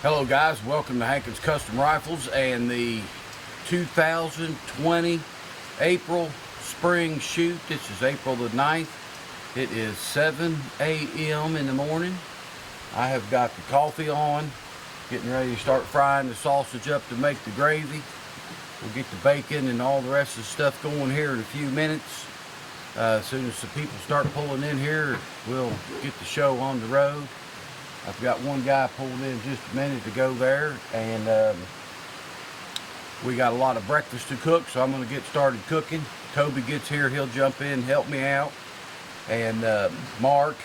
Hello guys, welcome to Hankins Custom Rifles and the 2020 April spring shoot. This is April the 9th. It is 7 a.m. in the morning. I have got the coffee on, getting ready to start frying the sausage up to make the gravy. We'll get the bacon and all the rest of the stuff going here in a few minutes. As soon as the people start pulling in here, we'll get the show on the road. I've got one guy pulled in just a minute to go there, and we got a lot of breakfast to cook, so I'm going to get started cooking. Toby gets here, he'll jump in and help me out. And Mark,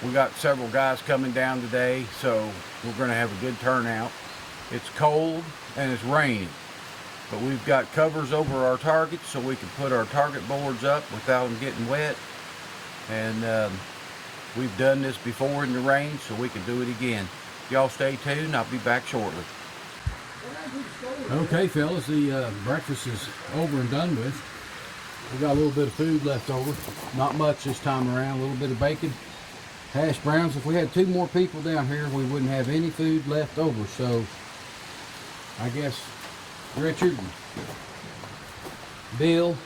we got several guys coming down today, so we're going to have a good turnout. It's cold and it's raining, but we've got covers over our targets so we can put our target boards up without them getting wet. And we've done this before in the rain, so we can do it again. Y'all stay tuned. I'll be back shortly. Okay, fellas, the breakfast is over and done with. We got a little bit of food left over. Not much this time around. A little bit of bacon, hash browns. If we had two more people down here, we wouldn't have any food left over. So I guess Richard and Bill,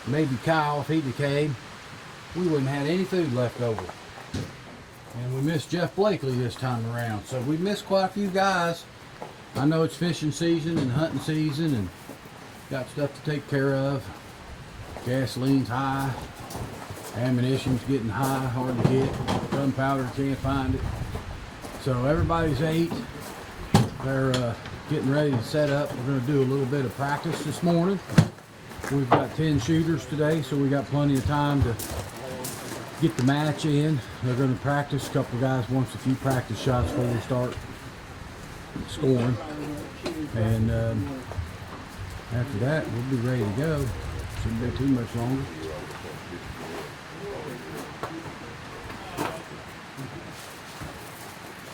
maybe Kyle if he came, we wouldn't have any food left over. And we missed Jeff Blakely this time around. So we missed quite a few guys. I know it's fishing season and hunting season and got stuff to take care of. Gasoline's high. Ammunition's getting high, hard to get. Gunpowder, can't find it. So everybody's ate. They're getting ready to set up. We're going to do a little bit of practice this morning. We've got 10 shooters today, so we got plenty of time to get the match in. They're going to practice. A couple of guys wants a few practice shots before we start scoring. And after that, we'll be ready to go. Shouldn't be too much longer.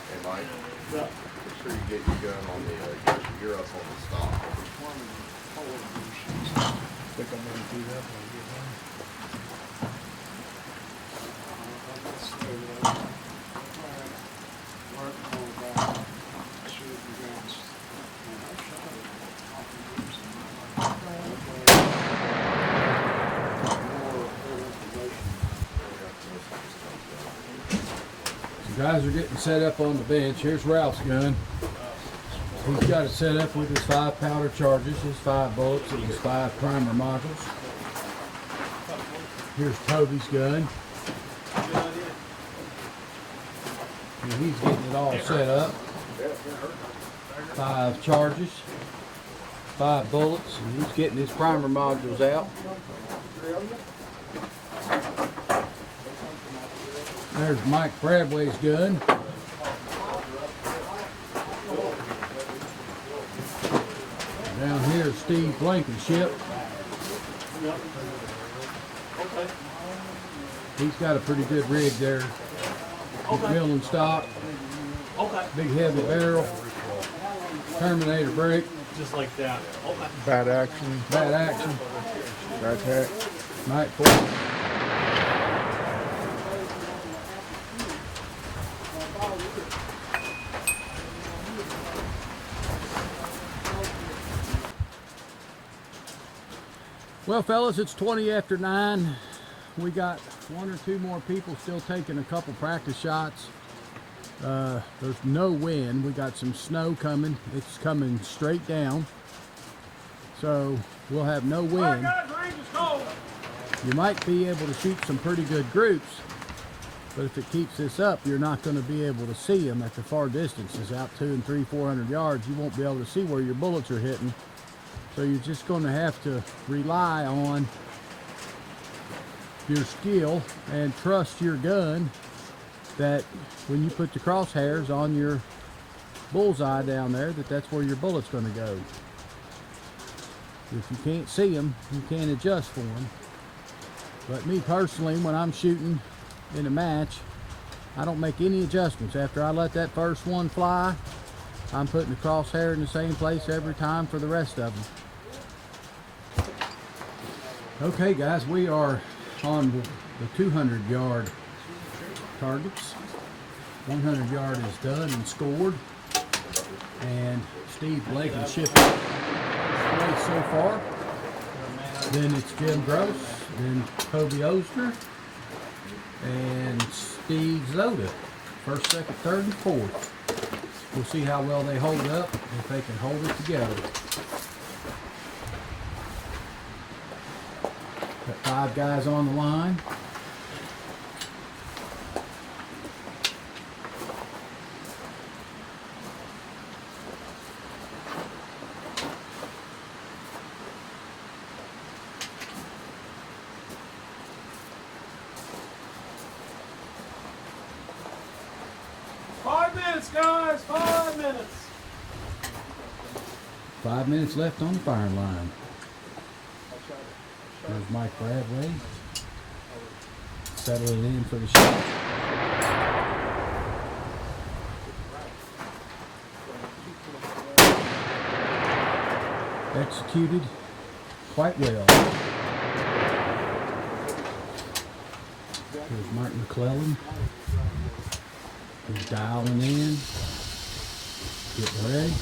Hey Mike, make sure you get your gun on the, you're up on the stock. Think I'm going to do that when I get home. So guys are getting set up on the bench. Here's Ralph's gun. He's got it set up with his 5 powder charges, his 5 bullets, and his 5 primer modules. Here's Toby's gun. And he's getting it all set up. 5 charges, 5 bullets, and he's getting his primer modules out. There's Mike Bradway's gun. Down here, Steve Blankenship. He's got a pretty good rig there. McMillan stock. Big heavy barrel. Terminator brake. Just like that. Bad action. Bad action. Bad tech. Night Force. Well, fellas, it's 20 after 9. We got 1 or 2 more people still taking a couple practice shots. There's no wind. We got some snow coming. It's coming straight down. So we'll have no wind. You might be able to shoot some pretty good groups, but if it keeps this up, you're not going to be able to see them at the far distances, out 200 and 300, 400 yards. You won't be able to see where your bullets are hitting. So you're just going to have to rely on your skill and trust your gun that when you put the crosshairs on your bullseye down there, that's where your bullet's going to go. If you can't see them, you can't adjust for them. But me personally, when I'm shooting in a match, I don't make any adjustments. After I let that first one fly, I'm putting the crosshair in the same place every time for the rest of them. Okay guys, we are on the 200 yard targets. 100 yard is done and scored. And Steve Blake and shipped race so far. Then it's Jim Gross, then Toby Osner, and Steve Zoda. First, second, third, and fourth. We'll see how well they hold up, if they can hold it together. Got 5 guys on the line. Guys, 5 minutes. 5 minutes left on the firing line. There's Mike Bradway. Settling in for the shot. Executed quite well. Here's Mark McClellan. He's dialing in, getting ready.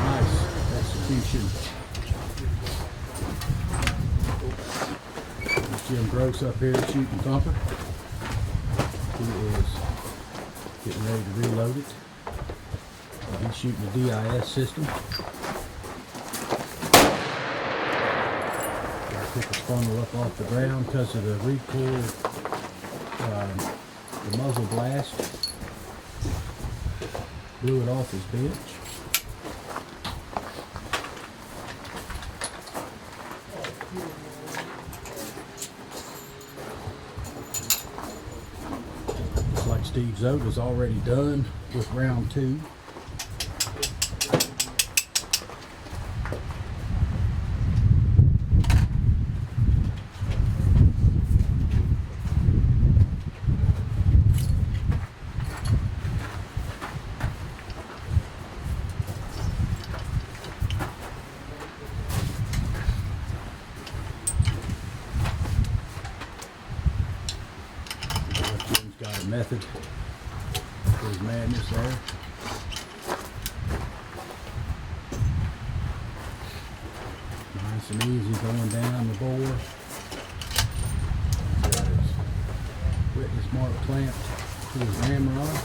Nice execution. There's Jim Gross up here shooting thumper. He is getting ready to reload it. He's shooting the DIS system. Gotta pick his funnel up off the ground because of the recoil, the muzzle blast. Blew it off his bench. Looks like Steve Zoda's already done with round 2. Jim's got a method for his madness there. Nice and easy going down the bore. Got his witness mark clamped to his ramrod.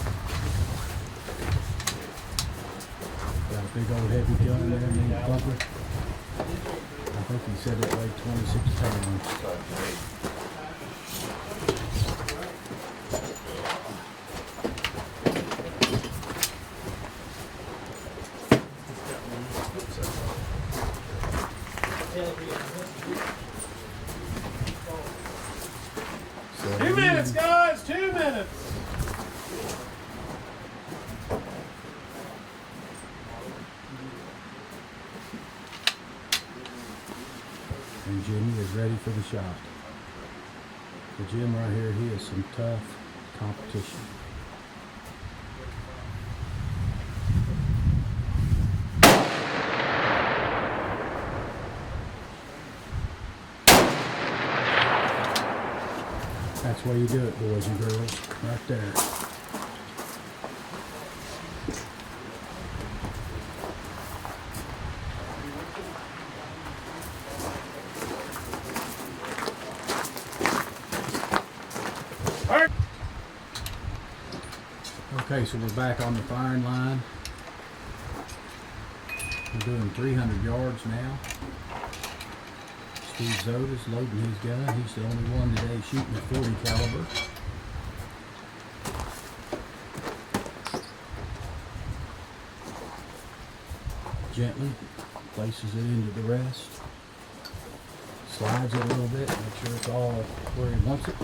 Got a big old heavy gun there named Bumper. I think he said it weighed 26 pounds. So 2 minutes, guys, 2 minutes. And Jimmy is ready for the shot. The Jim right here, he is some tough competition. That's why you do it, boys and girls, right there. Okay, so we're back on the firing line. We're doing 300 yards now. Steve Zoda's loading his gun. He's the only one today shooting a 40 caliber. Gently places it into the rest. Slides it a little bit, make sure it's all where he wants it.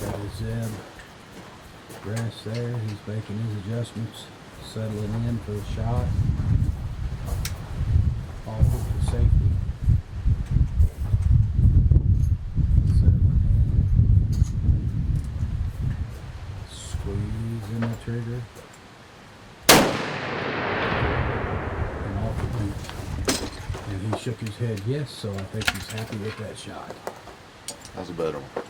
Got his Zeb rest there. He's making his adjustments, settling in for the shot. All hooked to safety. said yes, so I think he's happy with that shot. That's a better one.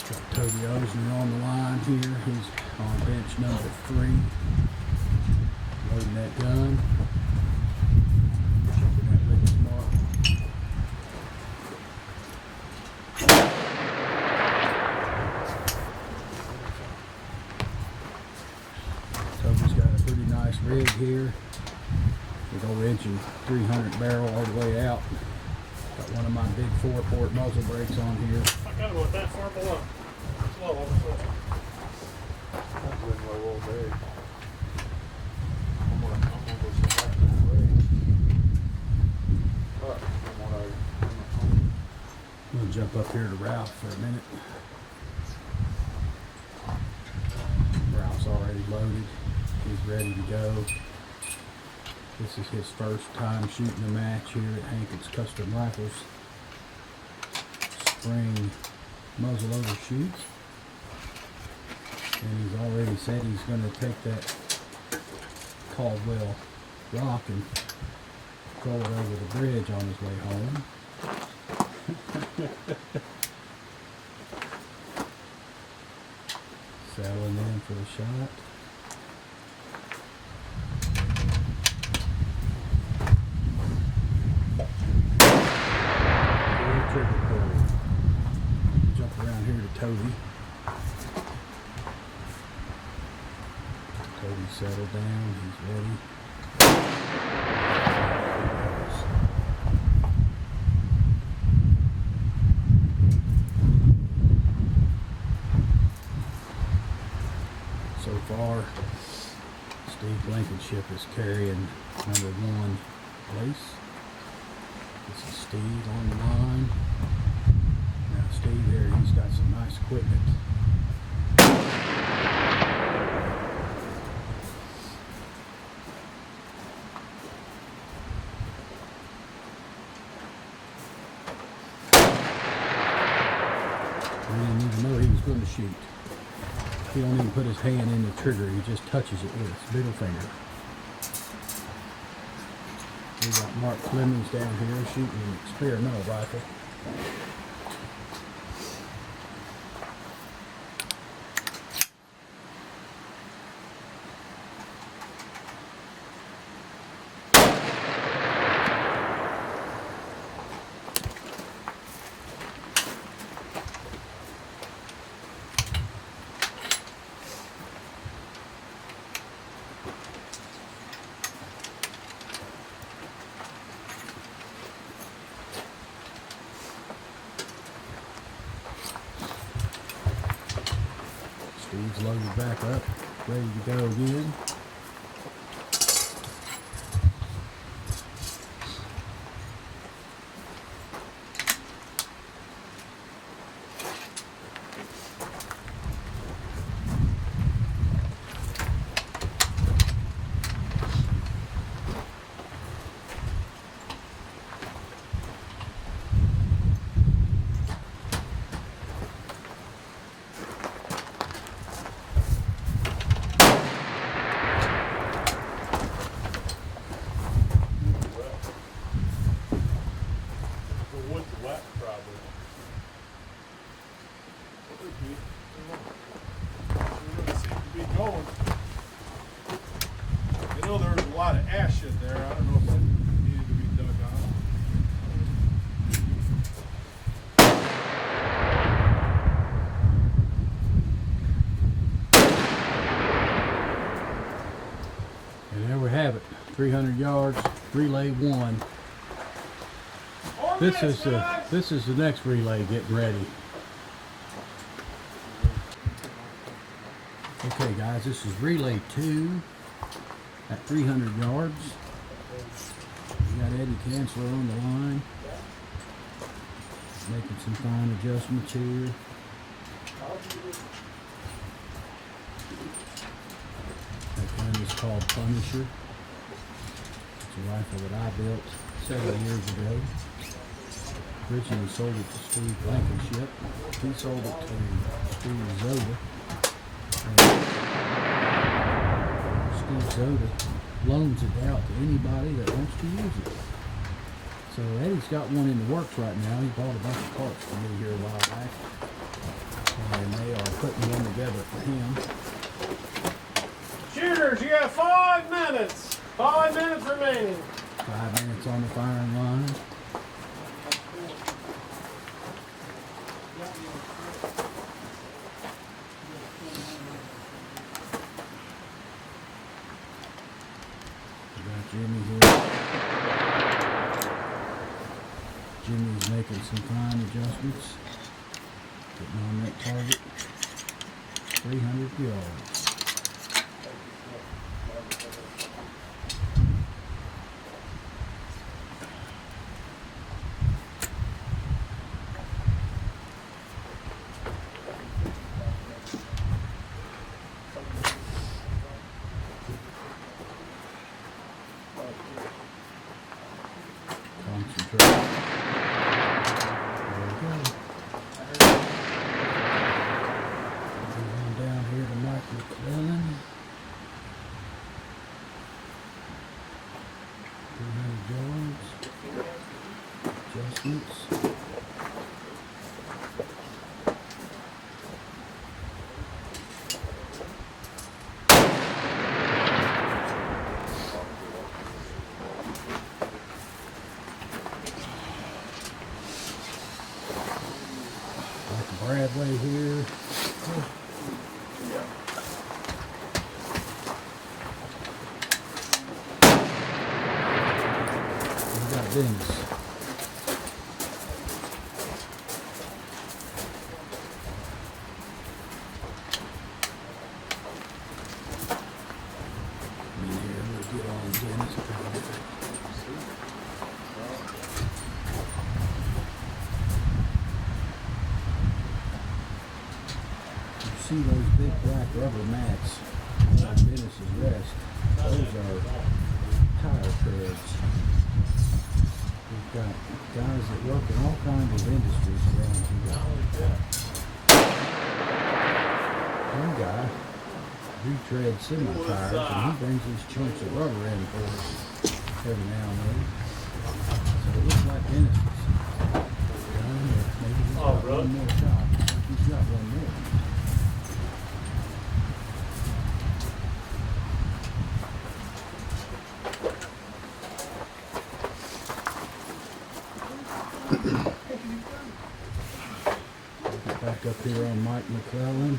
Got Toby Osner on the line here. He's on bench number 3. Loading that gun. Checking that limits mark. Toby's got a pretty nice rig here. Big old inch and 300 barrel all the way out. Got one of my big 4-port muzzle brakes on here. I gotta go that far below. Slow over slow. That's been low all day. I'm gonna go sit back in the way. But I'm gonna jump up here to Ralph for a minute. Ralph's already loaded. He's ready to go. This is his first time shooting a match here at Hankins Custom Rifles. Spring muzzle over shoots. And he's already said he's going to take that Caldwell rock and throw it over the bridge on his way home. Settling in for the shot. Good trigger pull. Jump around here to Toby. Toby settled down. He's ready. So far, Steve Blankenship is carrying number 1 place. This is Steve on the line. Now Steve here, he's got some nice equipment. He didn't even know he was going to shoot. He don't even put his hand in the trigger, he just touches it with his middle finger. We got Mark Flemings down here shooting an experimental rifle. Steve's loaded back up, ready to go again. The wood's wet, probably. We're gonna seem to be going. You know, there was a lot of ash in there. I don't know if that needed to be dug on. And there we have it, 300 yards, relay 1. This is the next relay getting ready. Okay guys, this is relay 2 at 300 yards. We got Eddie Kansler on the line, making some fine adjustments here. That gun is called Punisher. It's a rifle that I built several years ago. Originally sold it to Steve Blankenship. He sold it to Steve Zoda. And Steve Zoda loans it out to anybody that wants to use it. So Eddie's got one in the works right now. He bought a bunch of parts for me here a while back. And they are putting one together for him. Shooters, you got 5 minutes. 5 minutes remaining. 5 minutes on the firing line. We got Jimmy here. Jimmy's making some fine adjustments. Getting on that target. 300 yards. Concentrate. There we go. Moving down here to Mike McClellan. 300 yards. Adjustments. Bradway here. We got Dennis. Here, we'll get on Dennis. See those big black rubber mats on Dennis's rest? Those are tire treads. We've got guys that work in all kinds of industries around here. One guy retreads semi-tires and he brings these chunks of rubber in for us every now and then. So it looks like Dennis is done, or maybe he's got one more shot. I think he's got one more. Back up here on Mike McClellan.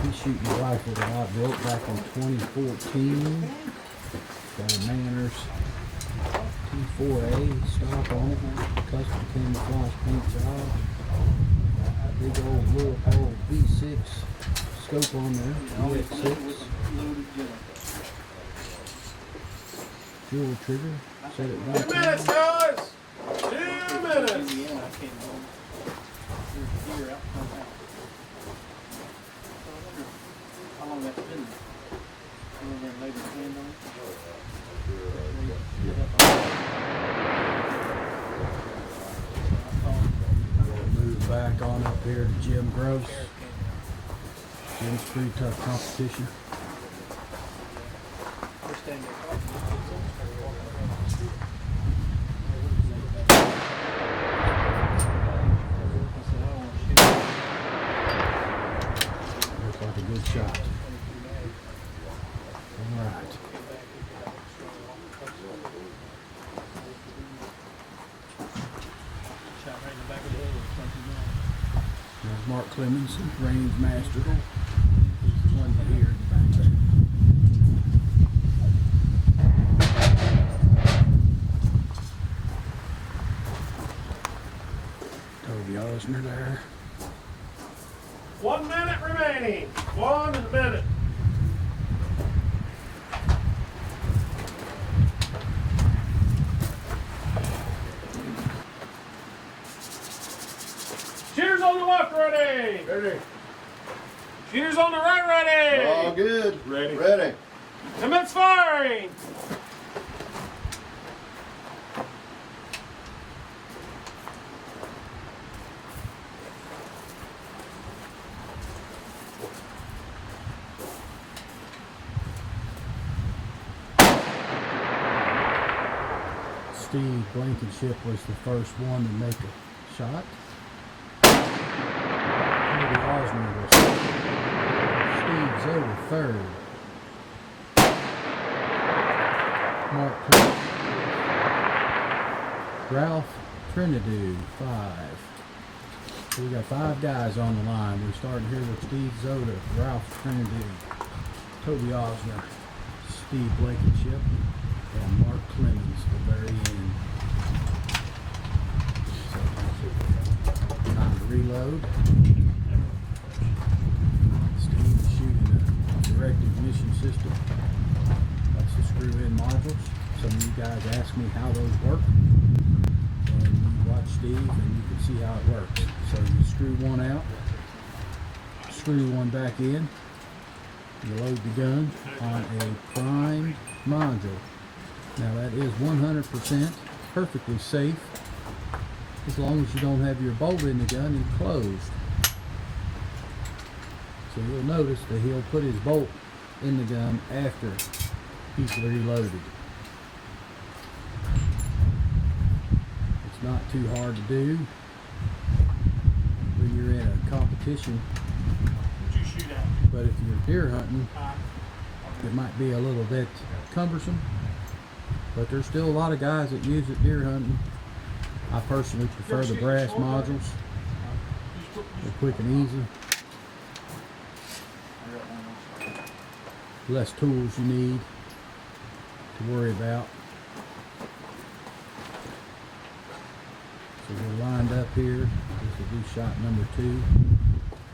He's shooting a rifle that I built back in 2014. Got a Manners T4A stock on it. Custom camouflage paint job. Big old Leupold V6 scope on there. EX6. Dual trigger. Set it back. 2 minutes, guys. 2 minutes. How long that's been? Maybe a hand on Move back on up here to Jim Gross. Jim's pretty tough competition. Looks like a good shot. All right. There's Mark Clemens, range master. He's the one here in the back there. Toby Osner there. 1 minute remaining. 1 minute. Shooters on the left, ready. Ready. Shooters on the right, ready. All good. Ready. Ready. Commence firing. Steve Blankenship was the first one to make a shot. Toby Osner was Steve Zoder third. Mark Clark. Ralph Trinidad, 5. So we got 5 guys on the line. We're starting here with Steve Zoder, Ralph Trinidad, Toby Osner, Steve Blankenship, and Mark Clemens at the very end. So, time to reload. Steve is shooting a direct ignition system. That's the screw-in modules. Some of you guys ask me how those work. And you watch Steve and you can see how it works. So you screw one out, screw one back in, you load the gun on a primed module. Now that is 100% perfectly safe as long as you don't have your bolt in the gun enclosed. So you'll notice that he'll put his bolt in the gun after he's reloaded. It's not too hard to do when you're in a competition, What'd you shoot at? but if you're deer hunting, it might be a little bit cumbersome. But there's still a lot of guys that use it deer hunting. I personally prefer the brass modules. They're quick and easy. Less tools you need to worry about. So we're lined up here. This will be shot number 2.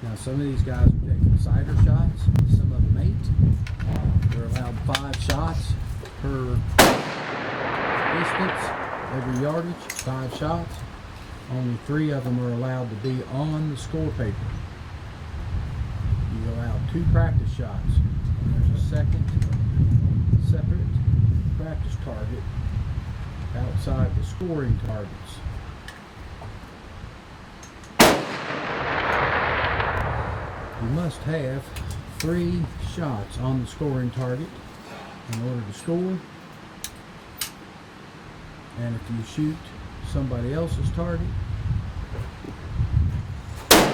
Now some of these guys are taking cider shots. Some of them 8. They're allowed 5 shots per distance, every yardage, 5 shots. Only 3 of them are allowed to be on the score paper. You allow 2 practice shots. And there's a second separate practice target outside the scoring targets. You must have 3 shots on the scoring target in order to score. And if you shoot somebody else's target, you're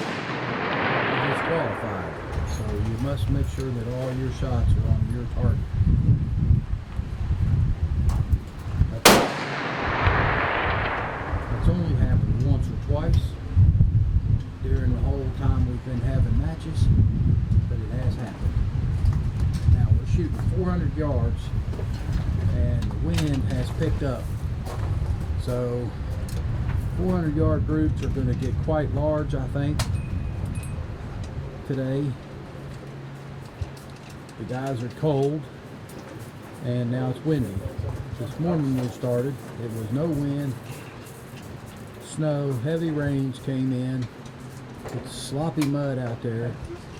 disqualified. So you must make sure that all your shots are on your target. That's only happened once or twice during the whole time we've been having matches, but it has happened. Now we're shooting 400 yards and the wind has picked up. So 400 yard groups are going to get quite large, I think, today. The guys are cold and now it's windy. This morning when we started, it was no wind, snow, heavy rains came in. It's sloppy mud out there.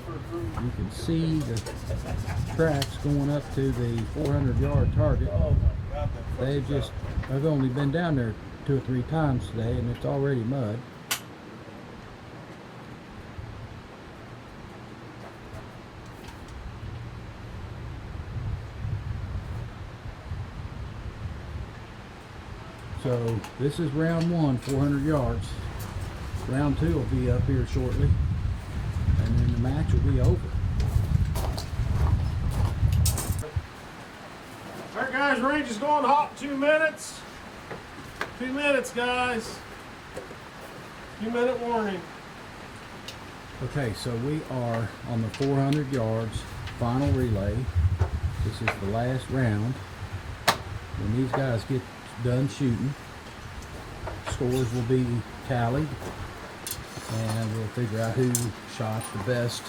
You can see the tracks going up to the 400 yard target. I've only been down there 2 or 3 times today and it's already mud. So this is round 1, 400 yards. Round 2 will be up here shortly, and then the match will be over. All right, guys, range is going hot. 2 minutes. 2 minutes, guys. 2-minute warning. Okay, so we are on the 400 yards final relay. This is the last round. When these guys get done shooting, scores will be tallied and we'll figure out who shot the best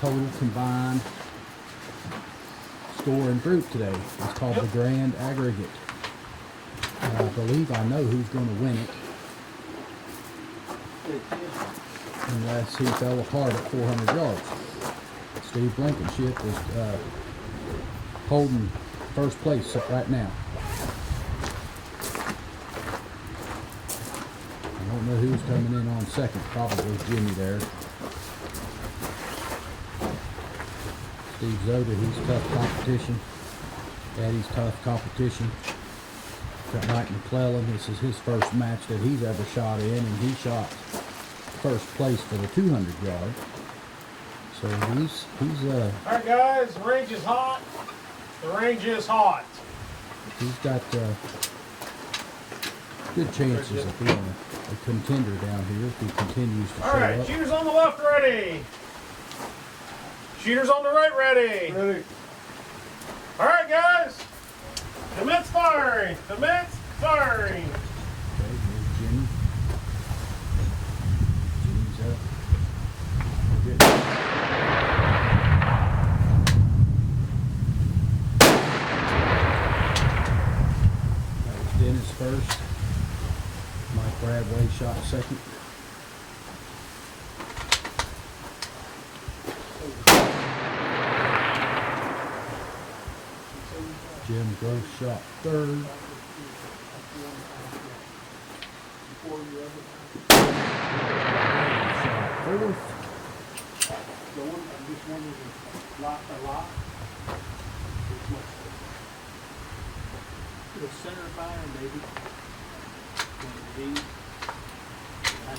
total combined score in group today. It's called the grand aggregate. And I believe I know who's going to win it, unless he fell apart at 400 yards. Steve Blankenship is holding first place right now. I don't know who's coming in on second. Probably Jimmy there. Steve Zoder, he's tough competition. Daddy's tough competition. Got Mike McClellan. This is his first match that he's ever shot in, and he shot first place for the 200 yard. So he's All right, guys, the range is hot. The range is hot. he's got good chances of being a contender down here if he continues to All show right, up. shooters on the left ready. Shooters on the right ready. Ready? All right, guys. Commence firing. Commence firing. Okay, here's Jimmy. Jimmy's up. Good. That was Dennis first. Mike Bradway shot second. Jim Gross shot third. Shot fourth. I'm just wondering if a lot. The center fire, maybe. I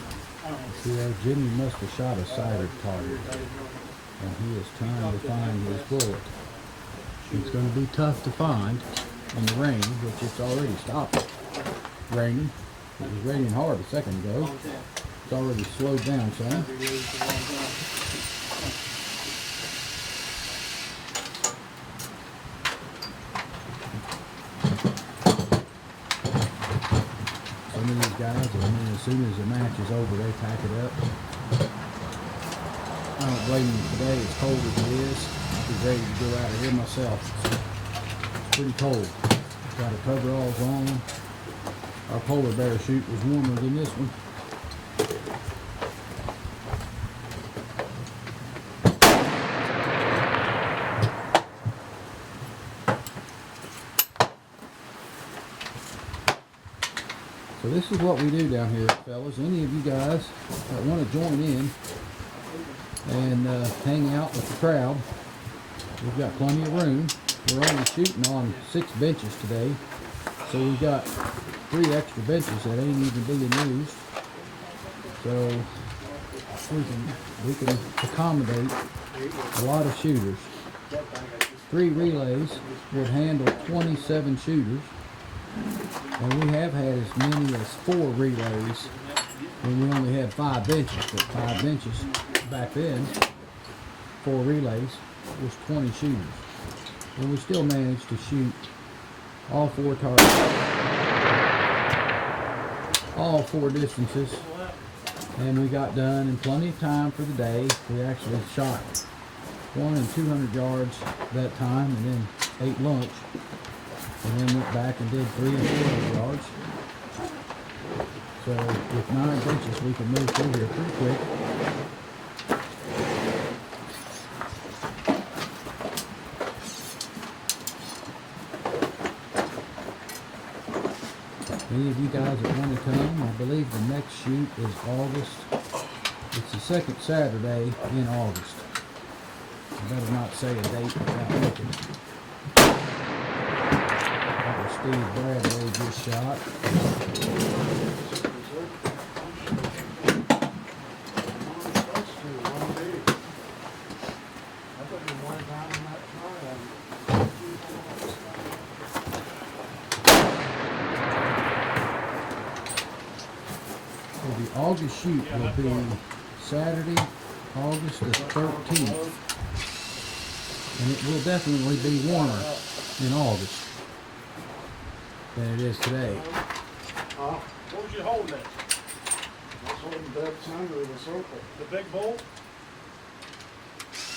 don't know. See there, Jimmy must have shot a sighted target, and he is trying to find his bullet. It's going to be tough to find in the rain, which it's already stopped raining. It was raining hard a second ago. It's already slowed down some. Some of these guys, I mean, as soon as the match is over, they pack it up. I don't blame them today, as cold as it is. I'd be ready to go out of here myself. It's pretty cold. Got a coveralls on. Our polar bear shoot was warmer than this one. So this is what we do down here, fellas. Any of you guys that want to join in and hang out with the crowd, we've got plenty of room. We're only shooting on 6 benches today, so we've got 3 extra benches that ain't even being used. So we can accommodate a lot of shooters. 3 relays would handle 27 shooters. And we have had as many as 4 relays when we only had 5 benches. But 5 benches back then, 4 relays, was 20 shooters. And we still managed to shoot all 4 targets, all 4 distances. And we got done in plenty of time for the day. We actually shot 1 and 200 yards that time, and then ate lunch. And then went back and did 3 and 400 yards. So with 9 benches, we can move through here pretty quick. Any of you guys that want to come, I believe the next shoot is August. It's the 2nd Saturday in August. I better not say a date without looking. Steve Bradley just shot. So the August shoot will be Saturday, August the 13th. And it will definitely be warmer in August than it is today. What was you holding it? I was holding that center of the circle. The big bolt?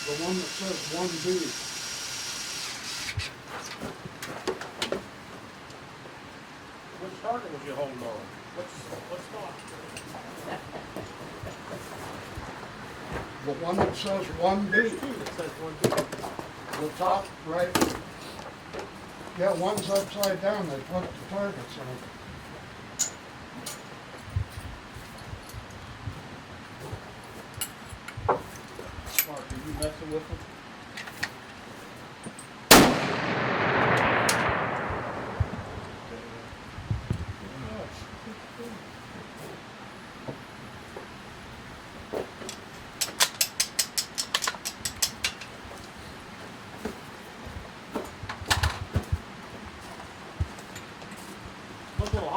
The one that says 1B. Which target was you holding on? What's spot? The one that says 1B. That says 1B. The top right. Yeah, one's upside down. They put the targets on. Mark, are you messing with them?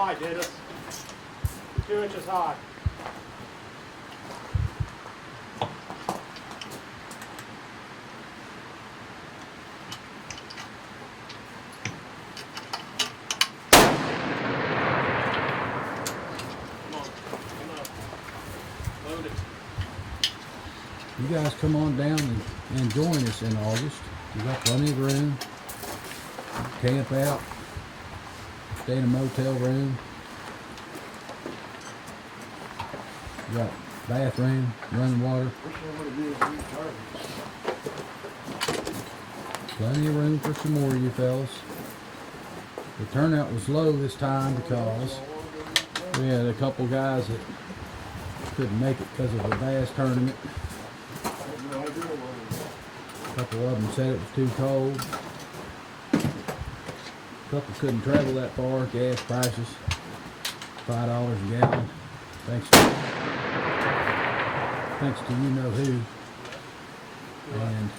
high, Dennis. 2 inches high. Come on. Load it. You guys come on down and join us in August. We got plenty of room. Camp out. Stay in a motel room. We got bathroom, running water. Plenty of room for some more of you fellas. The turnout was low this time because we had a couple guys that couldn't make it because of the bass tournament. A couple of them said it was too cold. A couple couldn't travel that far. Gas prices, $5 a gallon. Thanks to you know who. And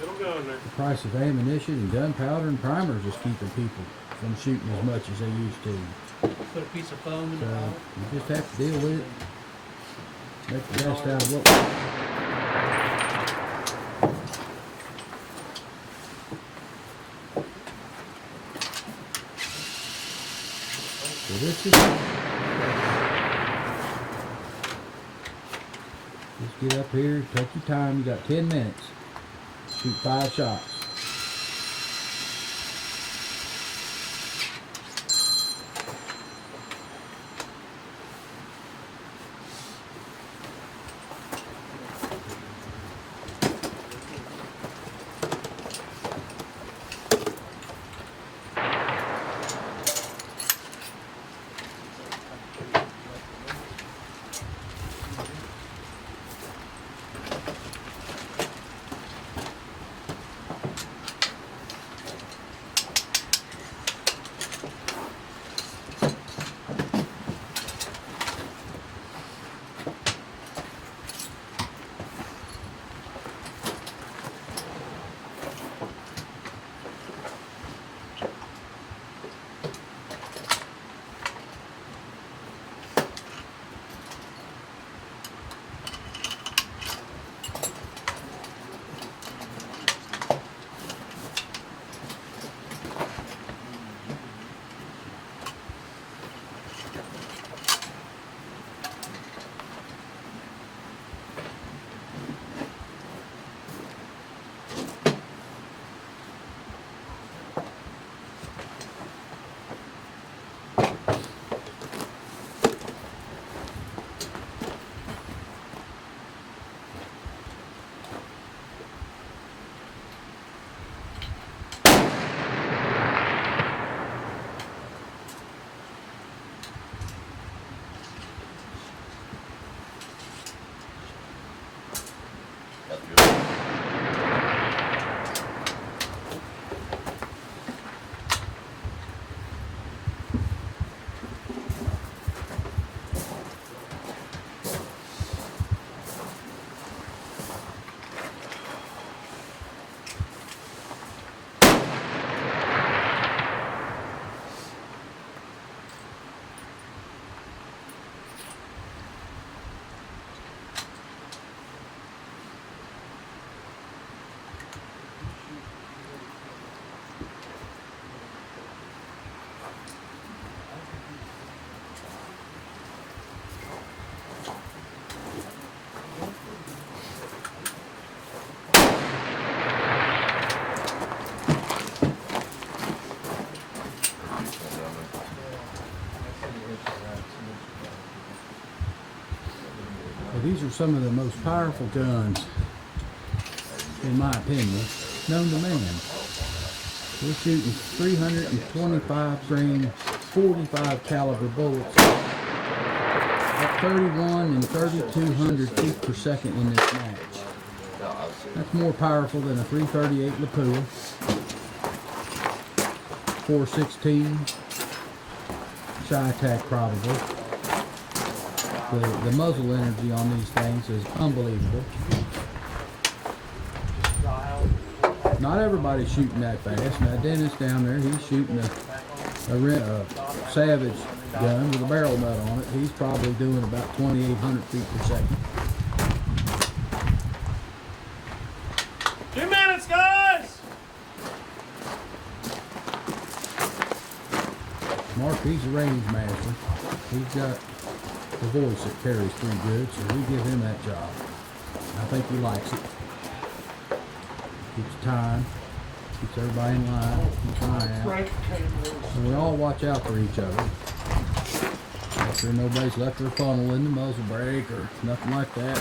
It'll go in there. the price of ammunition and gunpowder and primers is keeping people from shooting as much as they used to. Put a piece of foam in the So bottle. you just have to deal with it. Make the best out of what. So this is. Just get up here, take your time. You got 10 minutes. Shoot 5 shots. Well, these are some of the most powerful guns, in my opinion, known to man. We're shooting 325 grain, 45 caliber bullets at 31 and 3200 feet per second in this match. That's more powerful than a 338 Lapua, 416 Chi-Tac probably. The muzzle energy on these things is unbelievable. Not everybody's shooting that fast. Now Dennis down there, he's shooting a I rent a Savage gun with a barrel nut on it. He's probably doing about 2,800 feet per second. 2 minutes, guys. Mark, he's a range master. He's got the voice that carries pretty good, so we give him that job. I think he likes it. Keeps time, keeps everybody in line, keeps an eye out. And we all watch out for each other. Make sure nobody's left their funnel in the muzzle brake or nothing like that.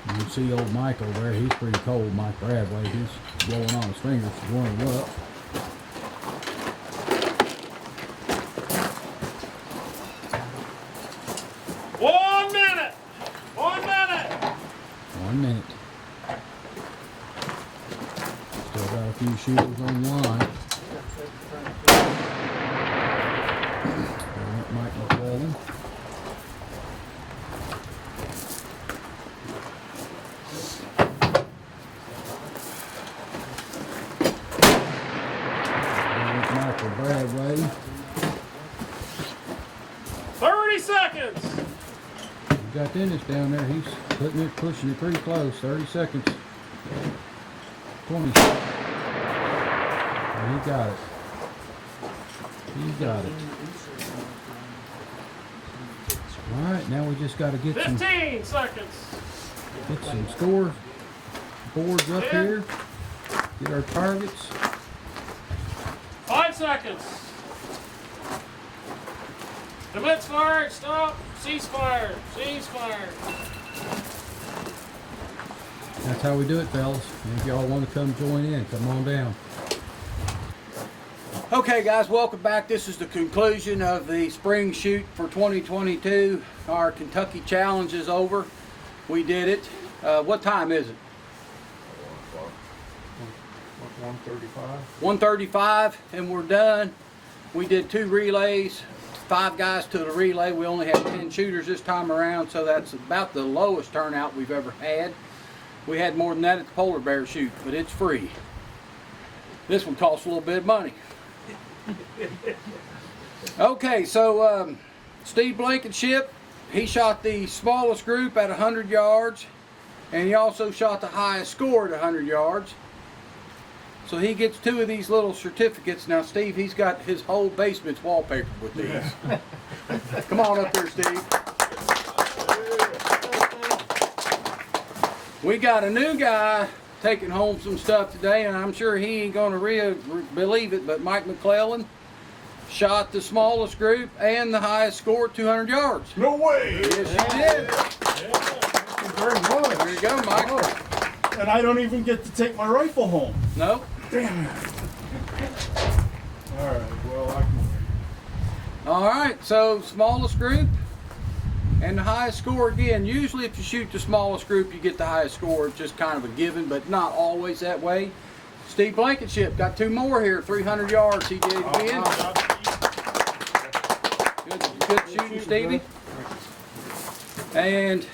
You can see old Michael there, he's pretty cold, Mike Bradway. He's blowing on his fingers to warm him up. One minute. 1 minute. 1 minute. Still got a few shooters on the line. Mike McClellan. Michael Bradway. 30 seconds. We got Dennis down there. He's pushing it pretty close. 30 seconds. 20 seconds. And he got it. He got it. All right, now we just got to get 15 seconds. some score boards up here. Get our targets. 5 seconds. Commence fire. Stop. Cease fire. Cease fire. That's how we do it, fellas. And if y'all want to come join in, come on down. Okay, guys, welcome back. This is the conclusion of the spring shoot for 2022. Our Kentucky Challenge is over. We did it. What time is it? 135. 1:35, and we're done. We did 2 relays, 5 guys to the relay. We only had 10 shooters this time around, so that's about the lowest turnout we've ever had. We had more than that at the Polar Bear shoot, but it's free. This one costs a little bit of money. Okay, so Steve Blankenship, he shot the smallest group at 100 yards, and he also shot the highest score at 100 yards. So he gets 2 of these little certificates. Now, Steve, he's got his whole basement's wallpapered with these. Come on up there, Steve. We got a new guy taking home some stuff today, and I'm sure he ain't gonna believe it, but Mike McClellan shot the smallest group and the highest score at 200 yards. No way! Yes, he did. Thank you very much. There you go, Mike. And I don't even get to take my rifle home. No? Damn it. All right, well, I can wait. All right, so smallest group and the highest score again. Usually if you shoot the smallest group, you get the highest score. It's just kind of a given, but not always that way. Steve Blankenship got 2 more here, 300 yards he did again. Good shooting, Stevie. And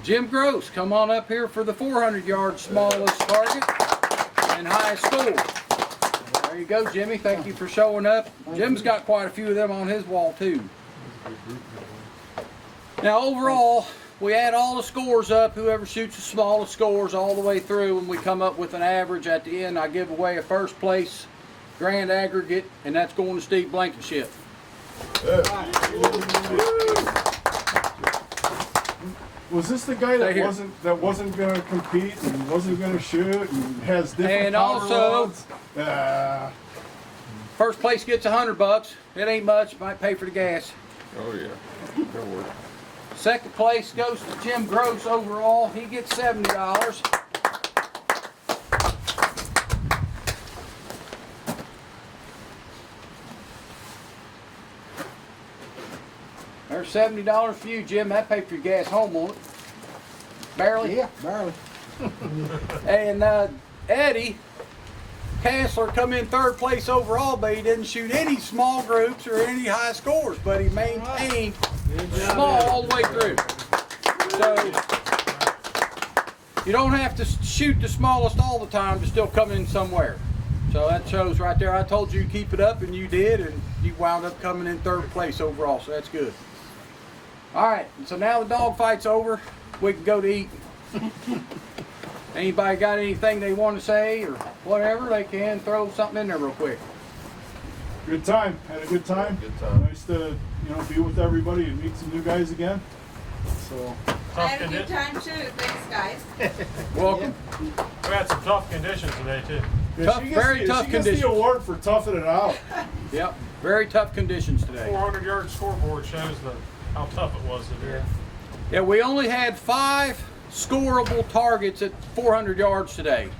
Jim Gross, come on up here for the 400 yard smallest target and highest score. There you go, Jimmy. Thank you for showing up. Jim's got quite a few of them on his wall too. Now overall, we add all the scores up, whoever shoots the smallest scores all the way through, and we come up with an average at the end. I give away a first place grand aggregate, and that's going to Steve Blankenship. Was this the guy Stay here. that wasn't going to compete and wasn't going to shoot and has different And powder also- rods? First place gets $100. It ain't much, might pay for the gas. Oh yeah, that worked. Second place goes to Jim Gross overall. He gets $70. There's $70 for you, Jim. That paid for your gas home, won't it? Barely? Yeah, barely. And Eddie Kassler come in 3rd place overall, but he didn't shoot any small groups or any high scores, but he maintained small all the way through. So you don't have to shoot the smallest all the time to still come in somewhere. So that shows right there. I told you to keep it up, and you did, and you wound up coming in 3rd place overall, so that's good. All right, so now the dog fight's over. We can go to eat. Anybody got anything they want to say or whatever, they can throw something in there real quick. Good time. Had a good time. Good time. Nice to, be with everybody and meet some new guys again. So, I had a good time too. Thanks, guys. Welcome. We had some tough conditions today too. yeah, Tough, she gets very the, tough she gets conditions. the award for toughing it out. Yep, very tough conditions today. 400-yard scoreboard shows how tough it was today. Yeah, we only had 5 scoreable targets at 400 yards today.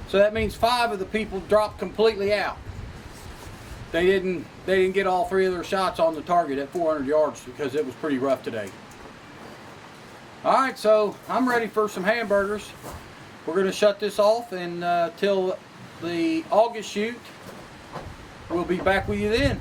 So that means 5 of the people dropped completely out. They didn't get all 3 of their shots on the target at 400 yards because it was pretty rough today. All right, so I'm ready for some hamburgers. We're going to shut this off and till the August shoot. We'll be back with you then.